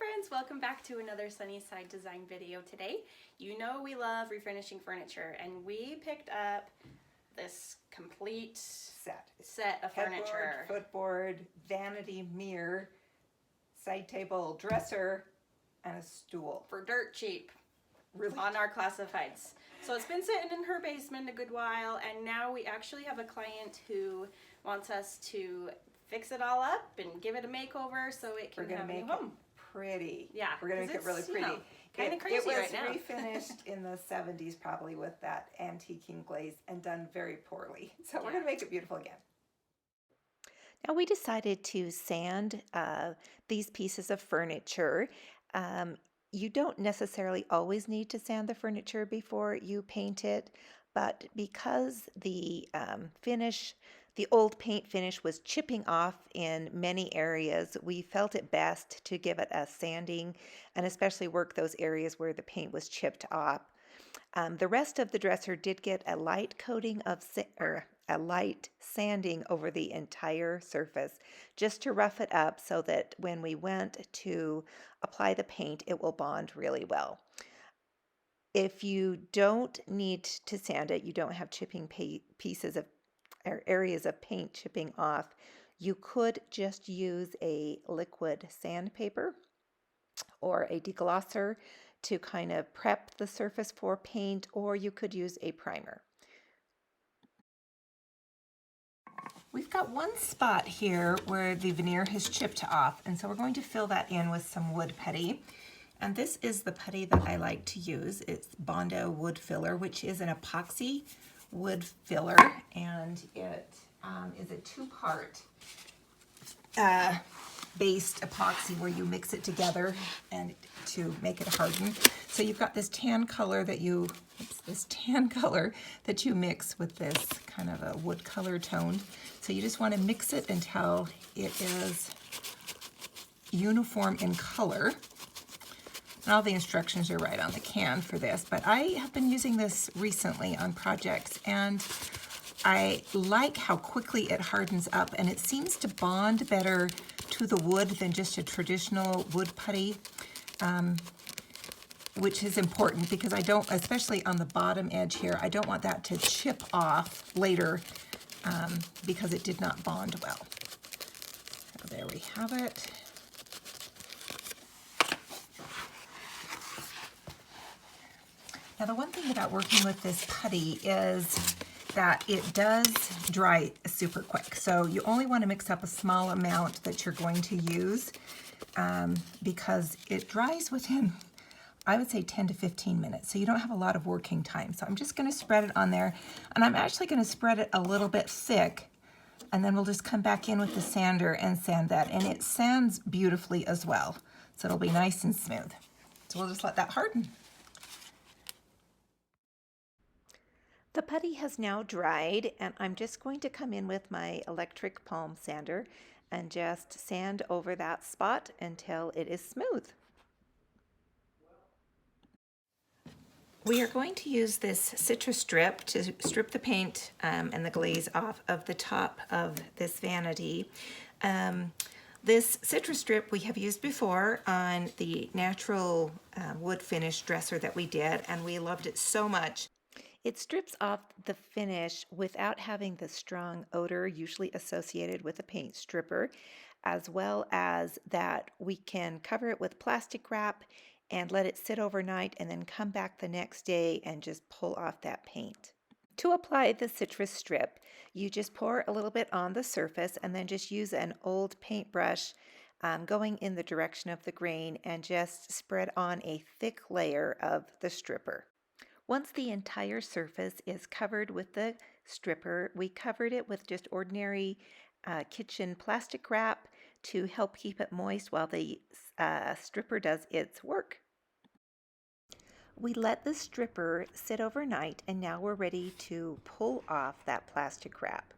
friends, welcome back to another Sunnyside Design video today. You know we love refinishing furniture, and we picked up this complete set of furniture. Headboard, footboard, vanity mirror, side table, dresser, and a stool. For dirt cheap. Really? On our classifieds. So it's been sitting in her basement a good while, and now we actually have a client who wants us to fix it all up and give it a makeover so it can have a new home. Pretty. Yeah. We're going to make it really pretty. Kind of crazy right now. It was refinished in the 70s probably with that antiquing glaze and done very poorly. So we're going to make it beautiful again. Now we decided to sand these pieces of furniture. You don't necessarily always need to sand the furniture before you paint it, but because the the old paint finish was chipping off in many areas, we felt it best to give it a sanding and especially work those areas where the paint was chipped off. The rest of the dresser did get a light coating of a light sanding over the entire surface just to rough it up so that when we went to apply the paint, it will bond really well. If you don't need to sand it, you don't have chipping pieces of or areas of paint chipping off, you could just use a liquid sandpaper or a deglosser to kind of prep the surface for paint, or you could use a primer. We've got one spot here where the veneer has chipped off, and so we're going to fill that in with some wood putty. And this is the putty that I like to use. It's Bondo Wood Filler, which is an epoxy wood filler, and it is a two-part based epoxy where you mix it together and to make it harden. So you've got this tan color that you mix with this kind of a wood color tone. So you just want to mix it until it is uniform in color. And all the instructions are right on the can for this, but I have been using this recently on projects, and I like how quickly it hardens up, and it seems to bond better to the wood than just a traditional wood putty, which is important because I don't, especially on the bottom edge here, I don't want that to chip off later because it did not bond well. So there we have it. Now the one thing about working with this putty is that it does dry super quick. So you only want to mix up a small amount that you're going to use because it dries within, I would say 10 to 15 minutes. So you don't have a lot of working time. So I'm just going to spread it on there, and I'm actually going to spread it a little bit thick, and then we'll just come back in with the sander and sand that. And it sands beautifully as well. So it'll be nice and smooth. So we'll just let that harden. The putty has now dried, and I'm just going to come in with my electric palm sander and just sand over that spot until it is smooth. We are going to use this citrus strip to strip the paint and the glaze off of the top of this vanity. This citrus strip we have used before on the natural wood finish dresser that we did, and we loved it so much. It strips off the finish without having the strong odor usually associated with a paint stripper, as well as that we can cover it with plastic wrap and let it sit overnight and then come back the next day and just pull off that paint. To apply the citrus strip, you just pour a little bit on the surface and then just use an old paintbrush going in the direction of the grain and just spread on a thick layer of the stripper. Once the entire surface is covered with the stripper, we covered it with just ordinary kitchen plastic wrap to help keep it moist while the stripper does its work. We let the stripper sit overnight, and now we're ready to pull off that plastic wrap.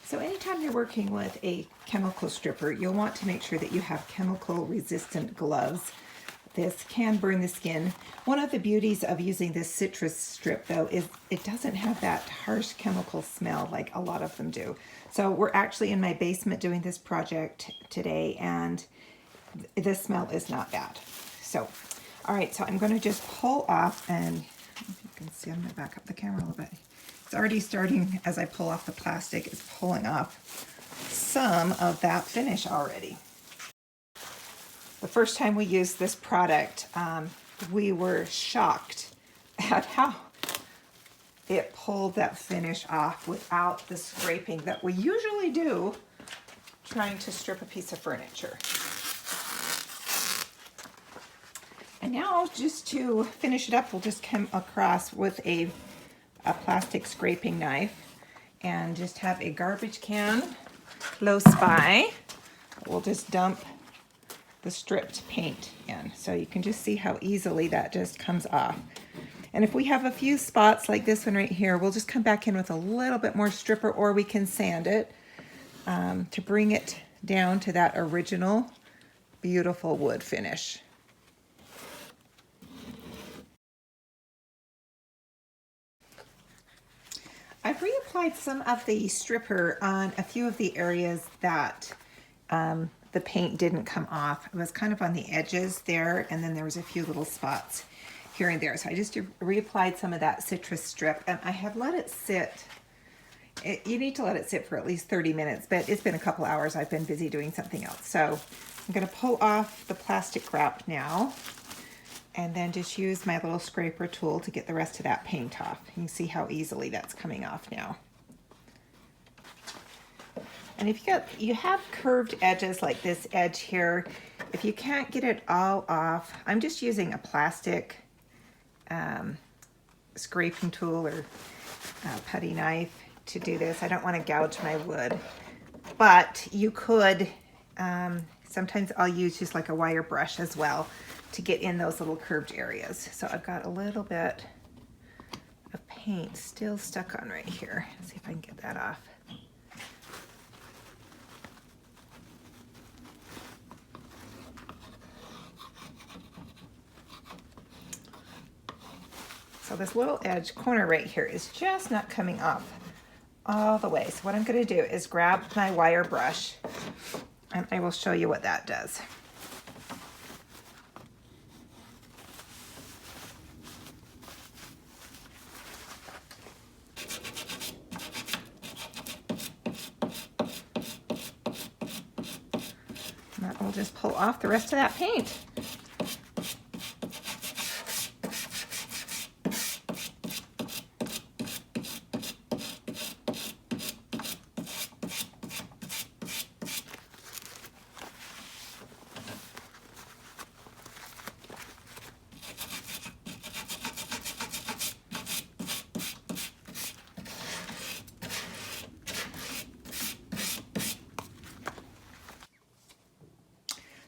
So anytime you're working with a chemical stripper, you'll want to make sure that you have chemical resistant gloves. This can burn the skin. One of the beauties of using this citrus strip, though, is it doesn't have that harsh chemical smell like a lot of them do. So we're actually in my basement doing this project today, and the smell is not bad. So, all right, so I'm going to just pull off, and if you can see, I'm going to back up the camera a little bit. It's already starting, as I pull off the plastic, it's pulling off some of that finish already. The first time we used this product, we were shocked at how it pulled that finish off without the scraping that we usually do trying to strip a piece of furniture. And now, just to finish it up, we'll just come across with a plastic scraping knife and just have a garbage can close by. We'll just dump the stripped paint in. So you can just see how easily that just comes off. And if we have a few spots like this one right here, we'll just come back in with a little bit more stripper, or we can sand it to bring it down to that original beautiful wood finish. I've reapplied some of the stripper on a few of the areas that the paint didn't come off. It was kind of on the edges there, and then there was a few little spots here and there. So I just reapplied some of that citrus strip, and I have let it sit. You need to let it sit for at least 30 minutes, but it's been a couple hours. I've been busy doing something else. So I'm going to pull off the plastic wrap now, and then just use my little scraper tool to get the rest of that paint off. You can see how easily that's coming off now. And if you have curved edges like this edge here, if you can't get it all off, I'm just using a plastic scraping tool or putty knife to do this. I don't want to gouge my wood, but you could, sometimes I'll use just like a wire brush as well to get in those little curved areas. So I've got a little bit of paint still stuck on right here. Let's see if I can get that off. So this little edge corner right here is just not coming off all the way. So what I'm going to do is grab my wire brush, and I will show you what that does. And that will just pull off the rest of that paint.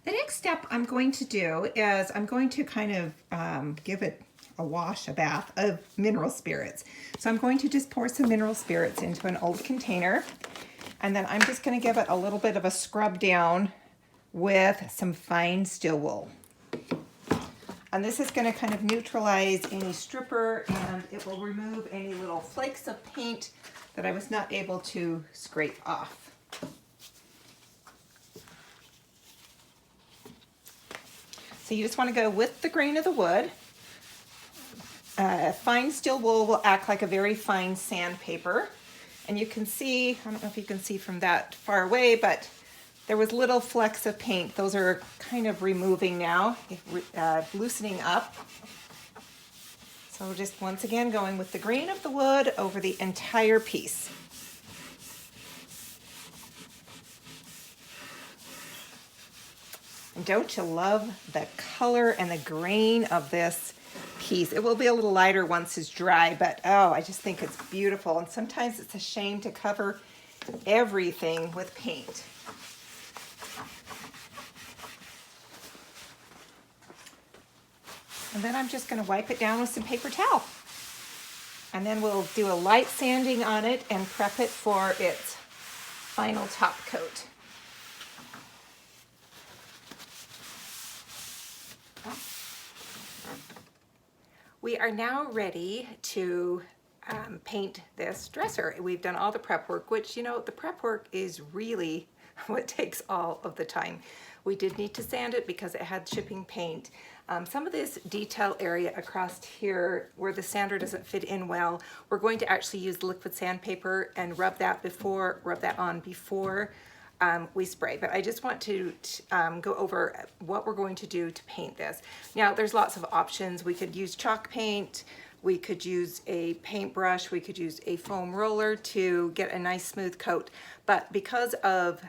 The next step I'm going to do is I'm going to kind of give it a wash, a bath of mineral spirits. So I'm going to just pour some mineral spirits into an old container, and then I'm just going to give it a little bit of a scrub down with some fine steel wool. And this is going to kind of neutralize any stripper, and it will remove any little flakes of paint that I was not able to scrape off. So you just want to go with the grain of the wood. Fine steel wool will act like a very fine sandpaper. And you can see, I don't know if you can see from that far away, but there was little flecks of paint. Those are kind of removing now, loosening up. So just once again going with the grain of the wood over the entire piece. And don't you love the color and the grain of this piece? It will be a little lighter once it's dry, but oh, I just think it's beautiful. And sometimes it's a shame to cover everything with paint. And then I'm just going to wipe it down with some paper towel. And then we'll do a light sanding on it and prep it for its final top coat. We are now ready to paint this dresser. We've done all the prep work, which, you know, the prep work is really what takes all of the time. We did need to sand it because it had shipping paint. Some of this detail area across here where the sander doesn't fit in well, we're going to actually use liquid sandpaper and rub that on before we spray. But I just want to go over what we're going to do to paint this. Now there's lots of options. We could use chalk paint, we could use a paintbrush, we could use a foam roller to get a nice smooth coat. But because of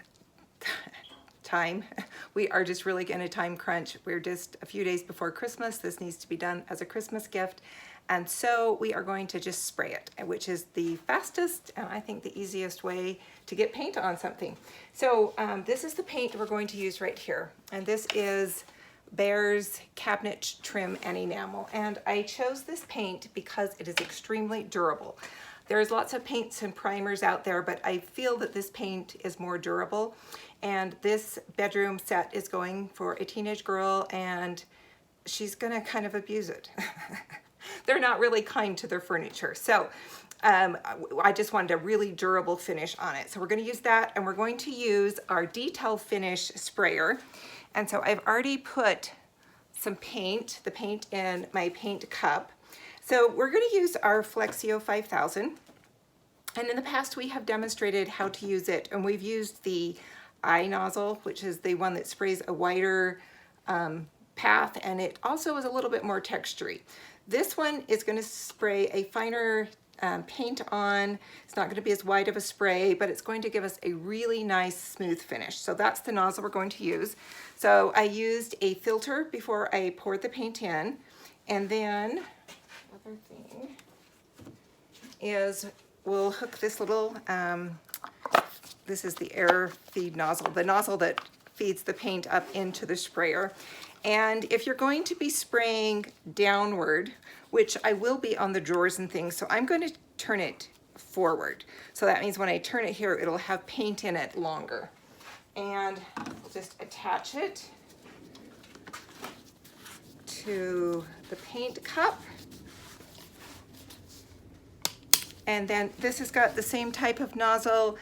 time, we are just really in a time crunch. We're just a few days before Christmas. This needs to be done as a Christmas gift. And so we are going to just spray it, which is the fastest and I think the easiest way to get paint on something. So this is the paint we're going to use right here. And this is Behr's Cabinet Trim and Enamel. And I chose this paint because it is extremely durable. There's lots of paints and primers out there, but I feel that this paint is more durable. And this bedroom set is going for a teenage girl, and she's gonna kind of abuse it. They're not really kind to their furniture. So I just wanted a really durable finish on it. So we're gonna use that, and we're going to use our detail finish sprayer. And so I've already put some paint, the paint in my paint cup. So we're going to use our Flexio 5000. And in the past we have demonstrated how to use it, and we've used the eye nozzle, which is the one that sprays a wider path, and it also is a little bit more textury. This one is going to spray a finer paint on. It's not going to be as wide of a spray, but it's going to give us a really nice smooth finish. So that's the nozzle we're going to use. So I used a filter before I poured the paint in, and then other thing is we'll hook this little, this is the air feed nozzle, the nozzle that feeds the paint up into the sprayer. And if you're going to be spraying downward, which I will be on the drawers and things, so I'm going to turn it forward. So that means when I turn it here, it'll have paint in it longer. And we'll just attach it to the paint cup. And then this has got the same type of nozzle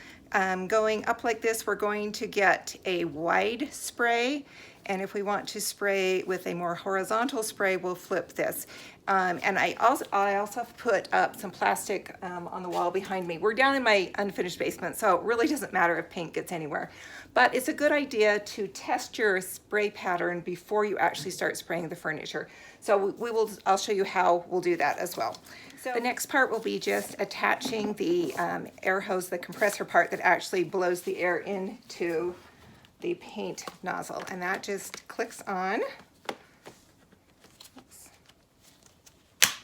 going up like this. We're going to get a wide spray, and if we want to spray with a more horizontal spray, we'll flip this. And I also put up some plastic on the wall behind me. We're down in my unfinished basement, so it really doesn't matter if paint gets anywhere. But it's a good idea to test your spray pattern before you actually start spraying the furniture. So I'll show you how we'll do that as well. So the next part will be just attaching the air hose, the compressor part that actually blows the air into the paint nozzle, and that just clicks on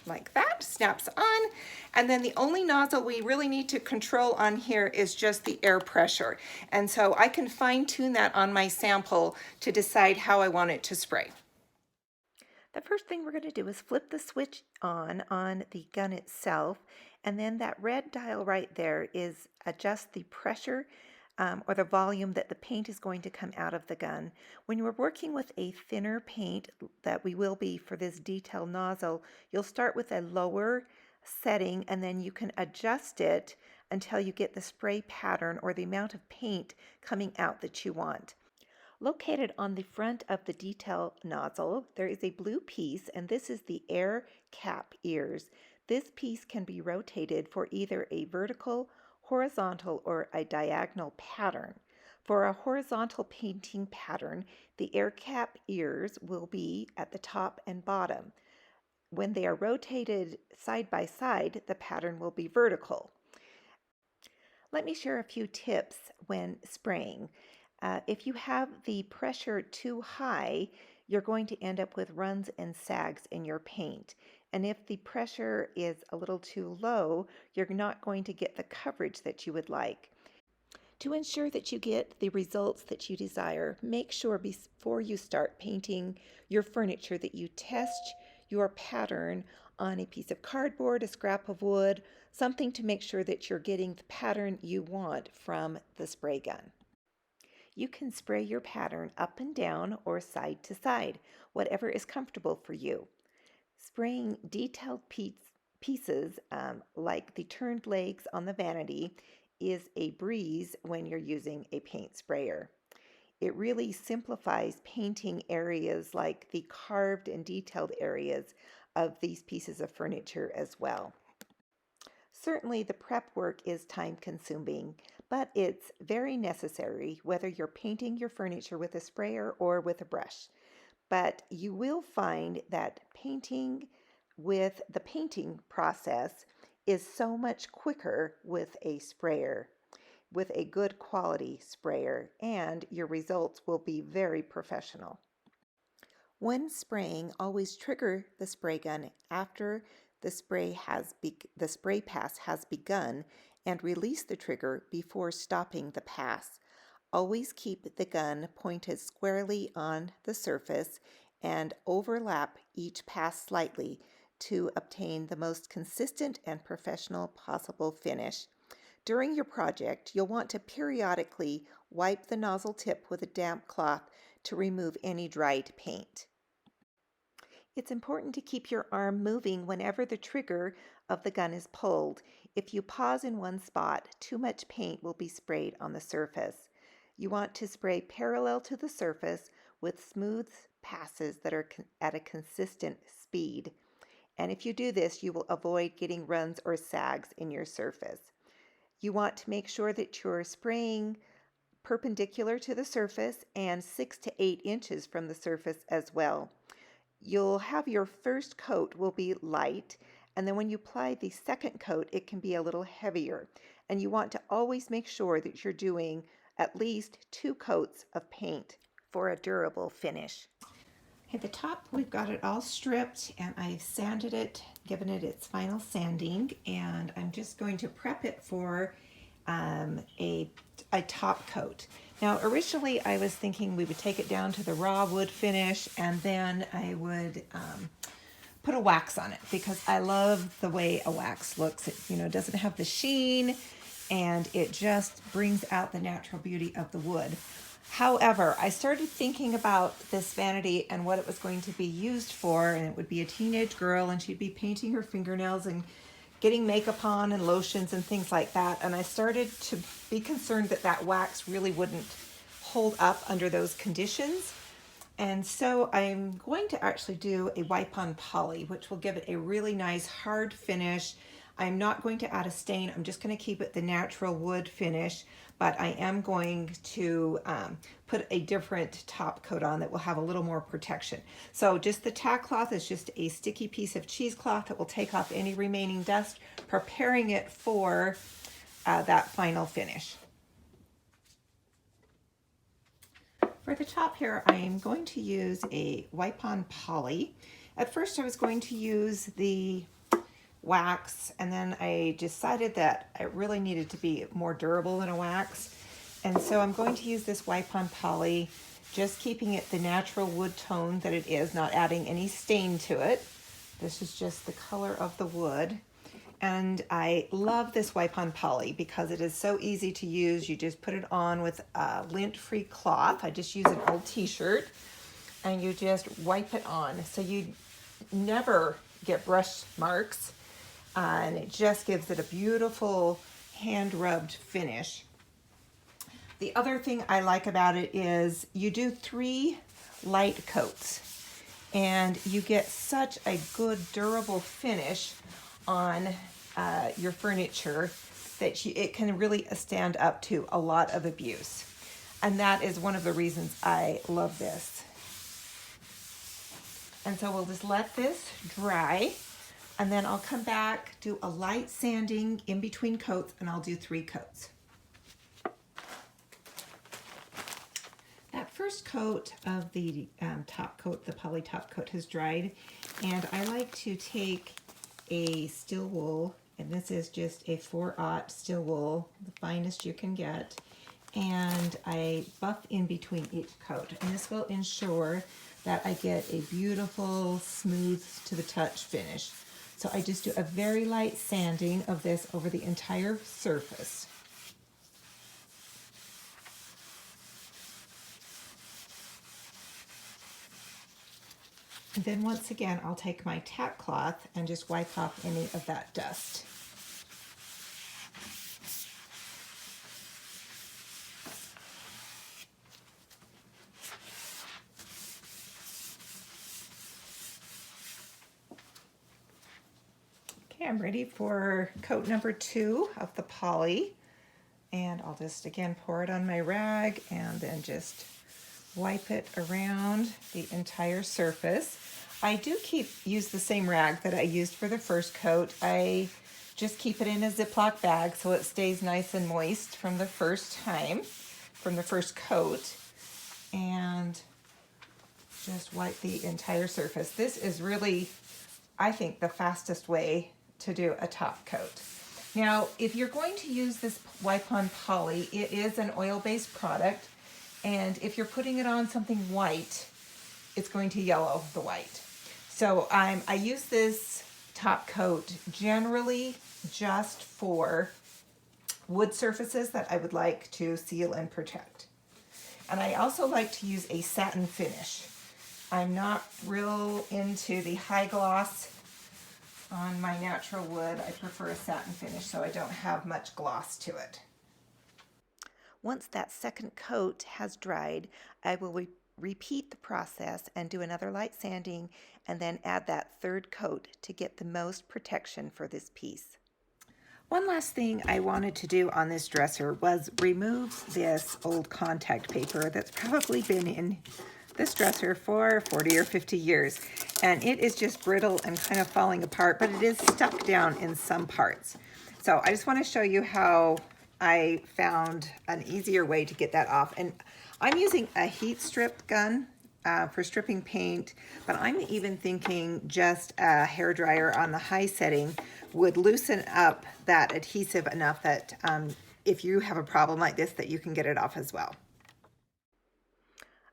like that, snaps on. And then the only nozzle we really need to control on here is just the air pressure. And so I can fine tune that on my sample to decide how I want it to spray. The first thing we're going to do is flip the switch on the gun itself, and then that red dial right there is adjust the pressure or the volume that the paint is going to come out of the gun. When you're working with a thinner paint that we will be for this detail nozzle, you'll start with a lower setting, and then you can adjust it until you get the spray pattern or the amount of paint coming out that you want. Located on the front of the detail nozzle, there is a blue piece, and this is the air cap ears. This piece can be rotated for either a vertical, horizontal, or a diagonal pattern. For a horizontal painting pattern, the air cap ears will be at the top and bottom. When they are rotated side by side, the pattern will be vertical. Let me share a few tips when spraying. If you have the pressure too high, you're going to end up with runs and sags in your paint. And if the pressure is a little too low, you're not going to get the coverage that you would like. To ensure that you get the results that you desire, make sure before you start painting your furniture that you test your pattern on a piece of cardboard, a scrap of wood, something to make sure that you're getting the pattern you want from the spray gun. You can spray your pattern up and down or side to side, whatever is comfortable for you. Spraying detailed pieces like the turned legs on the vanity is a breeze when you're using a paint sprayer. It really simplifies painting areas like the carved and detailed areas of these pieces of furniture as well. Certainly the prep work is time consuming, but it's very necessary whether you're painting your furniture with a sprayer or with a brush. But you will find that painting with the painting process is so much quicker with a sprayer, with a good quality sprayer, and your results will be very professional. When spraying, always trigger the spray gun after the spray pass has begun and release the trigger before stopping the pass. Always keep the gun pointed squarely on the surface and overlap each pass slightly to obtain the most consistent and professional possible finish. During your project, you'll want to periodically wipe the nozzle tip with a damp cloth to remove any dried paint. It's important to keep your arm moving whenever the trigger of the gun is pulled. If you pause in one spot, too much paint will be sprayed on the surface. You want to spray parallel to the surface with smooth passes that are at a consistent speed. And if you do this, you will avoid getting runs or sags in your surface. You want to make sure that you're spraying perpendicular to the surface and 6 to 8 inches from the surface as well. You'll have your first coat will be light, and then when you apply the second coat, it can be a little heavier. And you want to always make sure that you're doing at least 2 coats of paint for a durable finish. At the top, we've got it all stripped, and I've sanded it, given it its final sanding, and I'm just going to prep it for a top coat. Now, originally I was thinking we would take it down to the raw wood finish, and then I would put a wax on it because I love the way a wax looks. It doesn't have the sheen, and it just brings out the natural beauty of the wood. However, I started thinking about this vanity and what it was going to be used for, and it would be a teenage girl, and she'd be painting her fingernails and getting makeup on and lotions and things like that. And I started to be concerned that that wax really wouldn't hold up under those conditions. And so I'm going to actually do a wipe-on poly, which will give it a really nice hard finish. I'm not going to add a stain. I'm just going to keep it the natural wood finish, but I am going to put a different top coat on that will have a little more protection. So just the tack cloth is just a sticky piece of cheesecloth that will take off any remaining dust, preparing it for that final finish. For the top here, I am going to use a wipe-on poly. At first I was going to use the wax, and then I decided that it really needed to be more durable than a wax, and so I'm going to use this wipe-on poly, just keeping it the natural wood tone that it is, not adding any stain to it. This is just the color of the wood, and I love this wipe-on poly because it is so easy to use. You just put it on with a lint-free cloth. I just use an old t-shirt, and you just wipe it on, so you never get brush marks. And it just gives it a beautiful hand-rubbed finish. The other thing I like about it is you do 3 light coats, and you get such a good durable finish on your furniture that it can really stand up to a lot of abuse. And that is one of the reasons I love this. And so we'll just let this dry. And then I'll come back, do a light sanding in between coats, and I'll do 3 coats. That first coat of the top coat, the poly top coat, has dried. And I like to take a steel wool, and this is just a 4/0 steel wool, the finest you can get. And I buff in between each coat. And this will ensure that I get a beautiful, smooth to the touch finish. So I just do a very light sanding of this over the entire surface. And then once again, I'll take my tack cloth and just wipe off any of that dust. Okay, I'm ready for coat number 2 of the poly. And I'll just again pour it on my rag and then just wipe it around the entire surface. I do use the same rag that I used for the first coat. I just keep it in a Ziploc bag so it stays nice and moist from the first coat. And just wipe the entire surface. This is really, I think, the fastest way to do a top coat. Now, if you're going to use this Wipe-On Poly, it is an oil-based product, and if you're putting it on something white, it's going to yellow the white. So I use this top coat generally just for wood surfaces that I would like to seal and protect. And I also like to use a satin finish. I'm not real into the high gloss on my natural wood. I prefer a satin finish so I don't have much gloss to it. Once that second coat has dried, I will repeat the process and do another light sanding and then add that third coat to get the most protection for this piece. One last thing I wanted to do on this dresser was remove this old contact paper that's probably been in this dresser for 40 or 50 years, and it is just brittle and kind of falling apart, but it is stuck down in some parts. So I just want to show you how I found an easier way to get that off. And I'm using a heat strip gun for stripping paint, but I'm even thinking just a hair dryer on the high setting would loosen up that adhesive enough that if you have a problem like this, that you can get it off as well.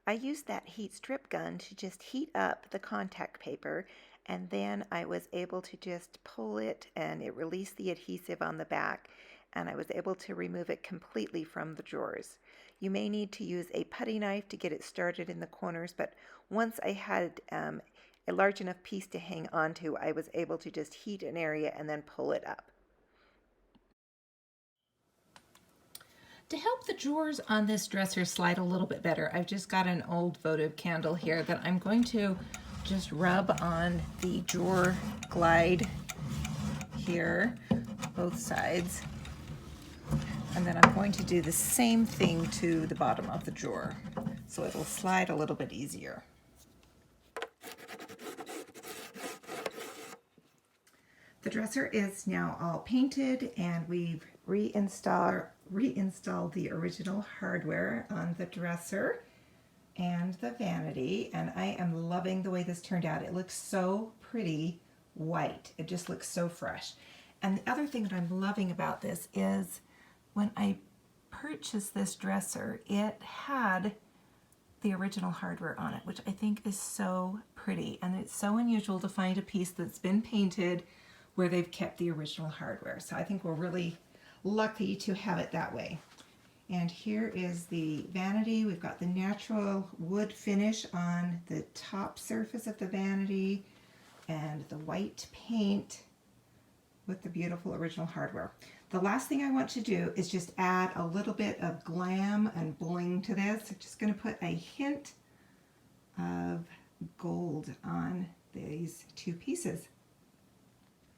I used that heat strip gun to just heat up the contact paper, and then I was able to just pull it and it released the adhesive on the back, and I was able to remove it completely from the drawers. You may need to use a putty knife to get it started in the corners, but once I had a large enough piece to hang onto, I was able to just heat an area and then pull it up. To help the drawers on this dresser slide a little bit better, I've just got an old votive candle here that I'm going to just rub on the drawer glide here, both sides. And then I'm going to do the same thing to the bottom of the drawer, so it'll slide a little bit easier. The dresser is now all painted, and we've reinstalled the original hardware on the dresser and the vanity, and I am loving the way this turned out. It looks so pretty white. It just looks so fresh. And the other thing that I'm loving about this is when I purchased this dresser, it had the original hardware on it, which I think is so pretty, and it's so unusual to find a piece that's been painted where they've kept the original hardware. So I think we're really lucky to have it that way. And here is the vanity. We've got the natural wood finish on the top surface of the vanity and the white paint with the beautiful original hardware. The last thing I want to do is just add a little bit of glam and bling to this. I'm just going to put a hint of gold on these two pieces.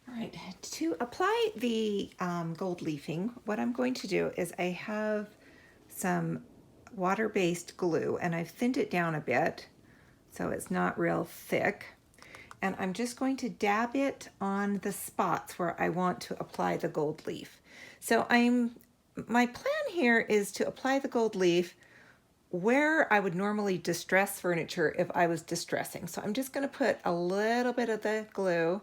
All right, to apply the gold leafing, what I'm going to do is I have some water-based glue, and I've thinned it down a bit so it's not real thick. And I'm just going to dab it on the spots where I want to apply the gold leaf. So my plan here is to apply the gold leaf where I would normally distress furniture if I was distressing. So I'm just going to put a little bit of the glue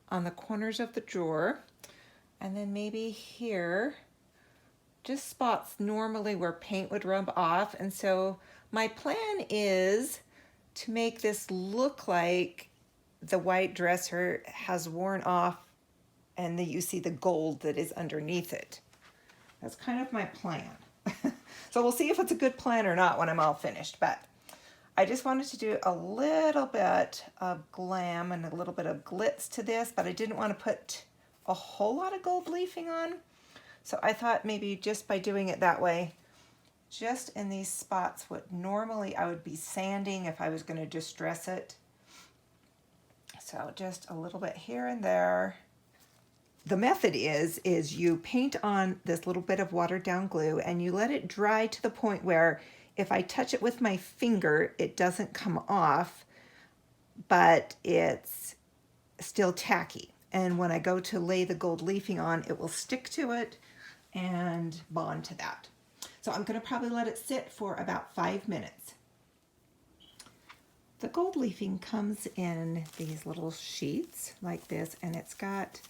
on the corners of the drawer, and then maybe here, just spots normally where paint would rub off. And so my plan is to make this look like the white dresser has worn off and that you see the gold that is underneath it. That's kind of my plan. So we'll see if it's a good plan or not when I'm all finished, but I just wanted to do a little bit of glam and a little bit of glitz to this, but I didn't want to put a whole lot of gold leafing on. So I thought maybe just by doing it that way, just in these spots what normally I would be sanding if I was going to distress it. So just a little bit here and there, the method is you paint on this little bit of watered down glue and you let it dry to the point where if I touch it with my finger, it doesn't come off, but it's still tacky. And when I go to lay the gold leafing on, it will stick to it and bond to that. So I'm going to probably let it sit for about 5 minutes. The gold leafing comes in these little sheets like this, and it's got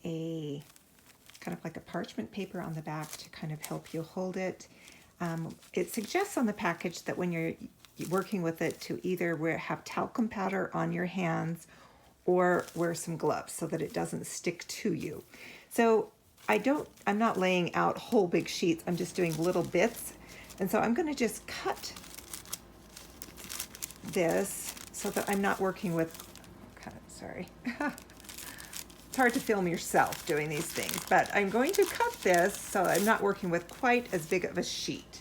a kind of like a parchment paper on the back to kind of help you hold it. It suggests on the package that when you're working with it to either have talcum powder on your hands or wear some gloves so that it doesn't stick to you. So I'm not laying out whole big sheets, I'm just doing little bits. And so I'm going to just cut this so that I'm not working with, sorry. It's hard to film yourself doing these things, but I'm going to cut this so I'm not working with quite as big of a sheet.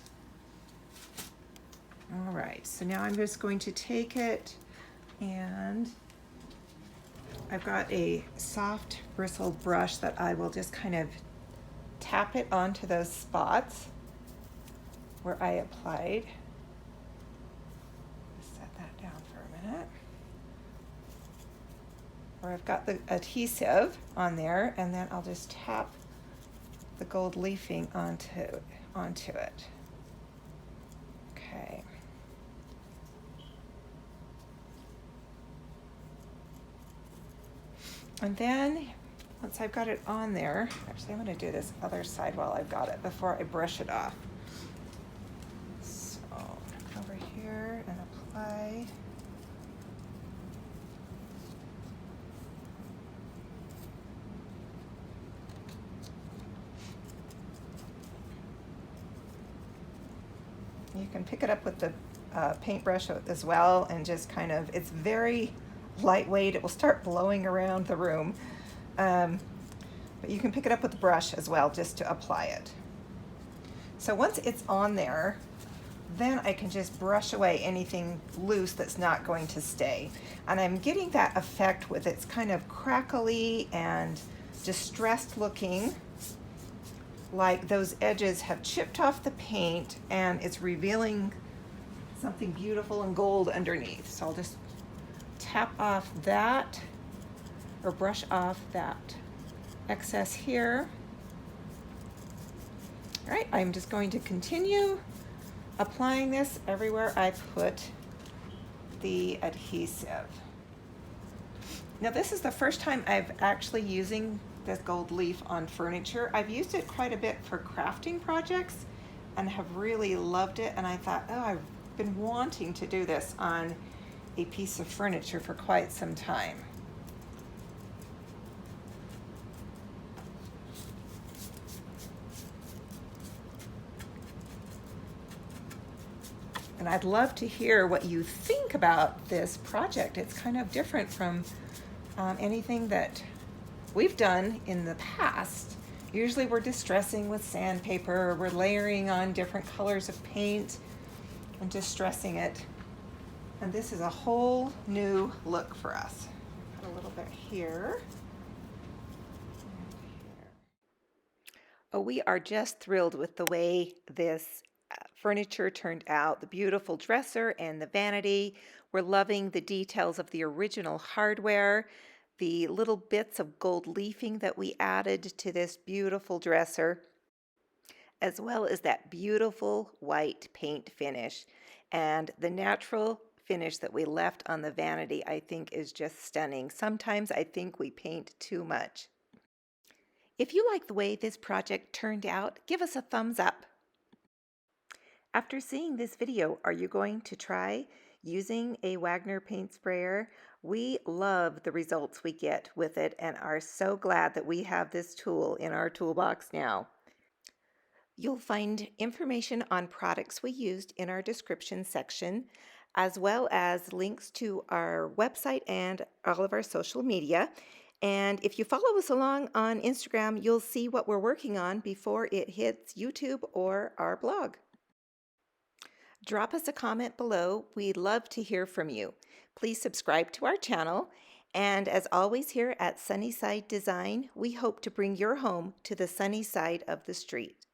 All right, so now I'm just going to take it, and I've got a soft bristle brush that I will just kind of tap it onto those spots where I applied. Set that down for a minute. Where I've got the adhesive on there, and then I'll just tap the gold leafing onto it. Okay. And then once I've got it on there, actually I'm going to do this other side while I've got it before I brush it off. So over here and apply. You can pick it up with the paintbrush as well, and just kind of, it's very lightweight. It will start blowing around the room. But you can pick it up with the brush as well just to apply it. So once it's on there, then I can just brush away anything loose that's not going to stay. And I'm getting that effect with it's kind of crackly and distressed looking, like those edges have chipped off the paint and it's revealing something beautiful and gold underneath. So I'll just tap off that, or brush off that excess here. All right, I'm just going to continue applying this everywhere I put the adhesive. Now this is the first time I've actually using this gold leaf on furniture. I've used it quite a bit for crafting projects and have really loved it, and I thought, oh, I've been wanting to do this on a piece of furniture for quite some time. And I'd love to hear what you think about this project. It's kind of different from anything that we've done in the past. Usually we're distressing with sandpaper, or we're layering on different colors of paint and distressing it. And this is a whole new look for us. Put a little bit here. Oh, we are just thrilled with the way this furniture turned out. The beautiful dresser and the vanity. We're loving the details of the original hardware, the little bits of gold leafing that we added to this beautiful dresser, as well as that beautiful white paint finish. And the natural finish that we left on the vanity, I think, is just stunning. Sometimes I think we paint too much. If you like the way this project turned out, give us a thumbs up. After seeing this video, are you going to try using a Wagner paint sprayer? We love the results we get with it and are so glad that we have this tool in our toolbox now. You'll find information on products we used in our description section, as well as links to our website and all of our social media. And if you follow us along on Instagram, you'll see what we're working on before it hits YouTube or our blog. Drop us a comment below. We'd love to hear from you. Please subscribe to our channel And as always here at Sunnyside Design, we hope to bring your home to the sunny side of the street.